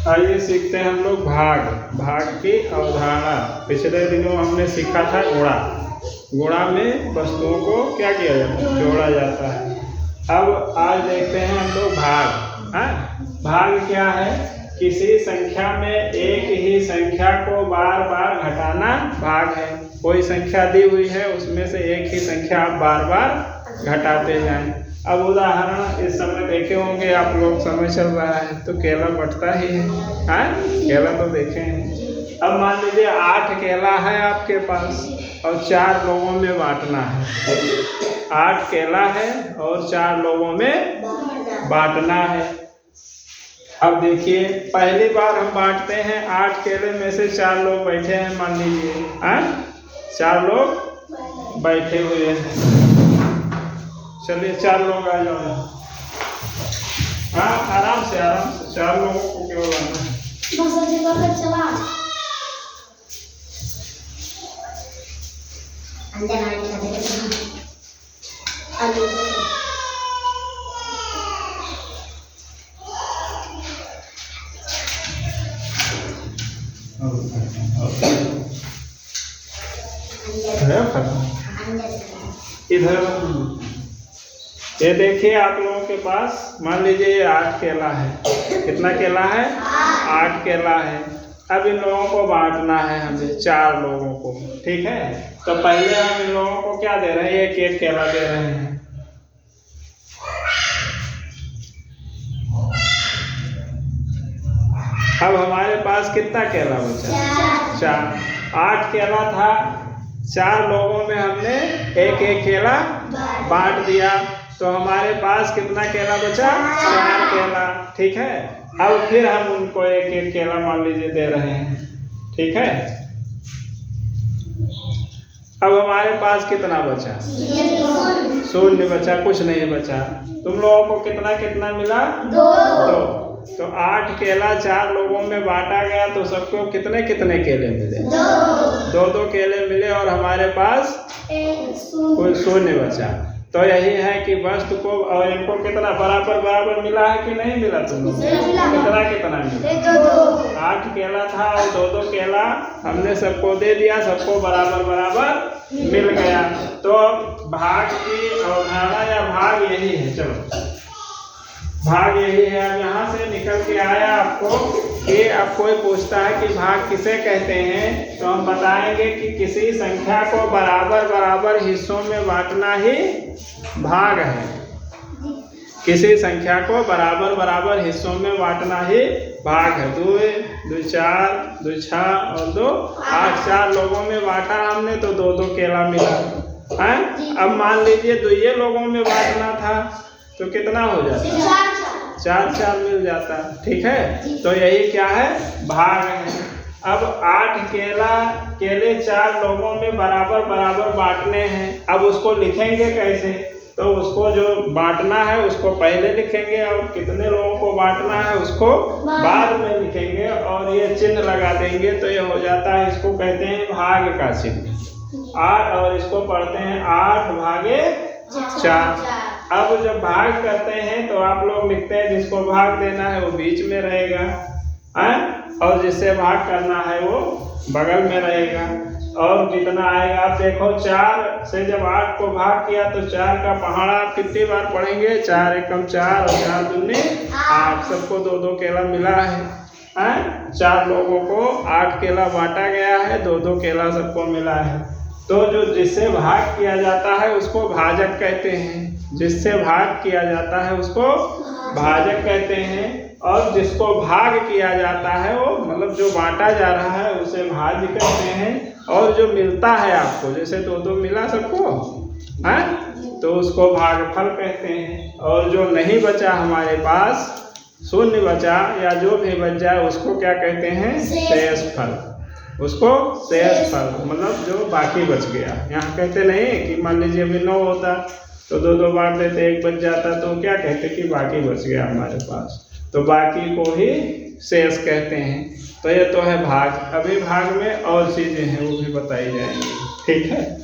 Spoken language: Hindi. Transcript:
आइए सीखते हैं हम लोग भाग की अवधारणा। पिछले दिनों हमने सीखा था गुणा में वस्तुओं को क्या किया जाता है, जोड़ा जाता है। अब आज देखते हैं हम लोग भाग क्या है। किसी संख्या में एक ही संख्या को बार बार घटाना भाग है। कोई संख्या दी हुई है, उसमें से एक ही संख्या आप बार बार घटाते जाएं। अब उदाहरण इस समय देखे होंगे आप लोग, समय चल रहा है तो केला बंटता ही है। केला तो देखे हैं। अब मान लीजिए 8 केला है आपके पास और 4 लोगों में बांटना है। 8 केला है और 4 लोगों में बांटना है। अब देखिए, पहली बार हम बांटते हैं। 8 केले में से 4 लोग बैठे हैं, मान लीजिए 4 लोग बैठे हुए हैं। चलिए 4 लोग आ जाओ। आराम से 4 लोगों को क्यों लाना है। इधर ये देखिए, आप लोगों के पास मान लीजिए ये 8 केला है। कितना केला है? 8 केला है। अब इन लोगों को बांटना है हमें, 4 लोगों को। ठीक है, तो पहले हम इन लोगों को क्या दे रहे हैं? एक केला दे रहे हैं। अब हमारे पास कितना केला बचा? 4। 8 केला था, 4 लोगों में हमने एक केला बांट दिया, तो हमारे पास कितना केला बचा? 4 केला। ठीक है, अब फिर हम उनको एक केला मान लीजिए दे रहे हैं। ठीक है, अब हमारे पास कितना बचा? 0 बचा, कुछ नहीं बचा। तुम लोगों को कितना मिला? 2। तो 8 केला 4 लोगों में बांटा गया, तो सबको कितने केले मिले? 2 केले मिले और हमारे पास कोई 0 बचा। तो यही है कि वस्तु को और इनको कितना बराबर मिला है कि नहीं मिला? तुम लोग कितना मिला? 8 केला था और 2 केला हमने सबको दे दिया, सबको बराबर मिल गया। तो भाग की अवधारणा या भाग यही है। चलो, भाग यही है। अब यहाँ से निकल के आया आपको कि अब कोई पूछता है कि भाग किसे कहते हैं, तो हम बताएंगे कि किसी संख्या को बराबर हिस्सों में बांटना ही भाग है। किसी संख्या को बराबर हिस्सों में बांटना ही भाग है। 2, 2, 4, 2, 6 और 2, 8। 4 लोगों में बांटा हमने तो 2 केला मिला है। अब मान लीजिए 2 लोगों में बांटना था तो कितना हो जाता? 4 मिल जाता। ठीक है, तो यही क्या है? भाग है। अब 8 केले 4 लोगों में बराबर बांटने हैं। अब उसको लिखेंगे कैसे? तो उसको जो बांटना है उसको पहले लिखेंगे और कितने लोगों को बांटना है उसको बाद में लिखेंगे और ये चिन्ह लगा देंगे, तो ये हो जाता है। इसको कहते हैं भाग का चिन्ह। 8 और इसको पढ़ते हैं 8 भागे 4। अब जब भाग करते हैं तो आप लोग लिखते हैं जिसको भाग देना है वो बीच में रहेगा, और जिससे भाग करना है वो बगल में रहेगा। और जितना आएगा आप देखो, 4 से जब 8 को भाग किया तो 4 का पहाड़ा आप कितनी बार पढ़ेंगे? 4 एकम 4 और 4 दूनी 8। सबको 2 केला मिला है। 4 लोगों को 8 केला बांटा गया है, 2 केला सबको मिला है। तो जो जिससे भाग किया जाता है उसको भाजक कहते हैं। जिससे भाग किया जाता है उसको भाजक कहते हैं, और जिसको भाग किया जाता है वो मतलब जो बांटा जा रहा है उसे भाज्य कहते हैं। और जो मिलता है आपको, जैसे 2 मिला सबको तो उसको भागफल कहते हैं। और जो नहीं बचा हमारे पास, 0 बचा या जो भी बच जाए उसको क्या कहते हैं? शेषफल। उसको शेषफल मतलब जो बाकी बच गया। यहाँ कहते नहीं कि मान लीजिए अभी 9 होता तो 2 बांट देते, 1 बच जाता, तो क्या कहते कि बाकी बच गया हमारे पास, तो बाकी को ही शेष कहते हैं। तो ये तो है भाग। अभी भाग में और चीज़ें हैं वो भी बताई जाएंगी। ठीक है।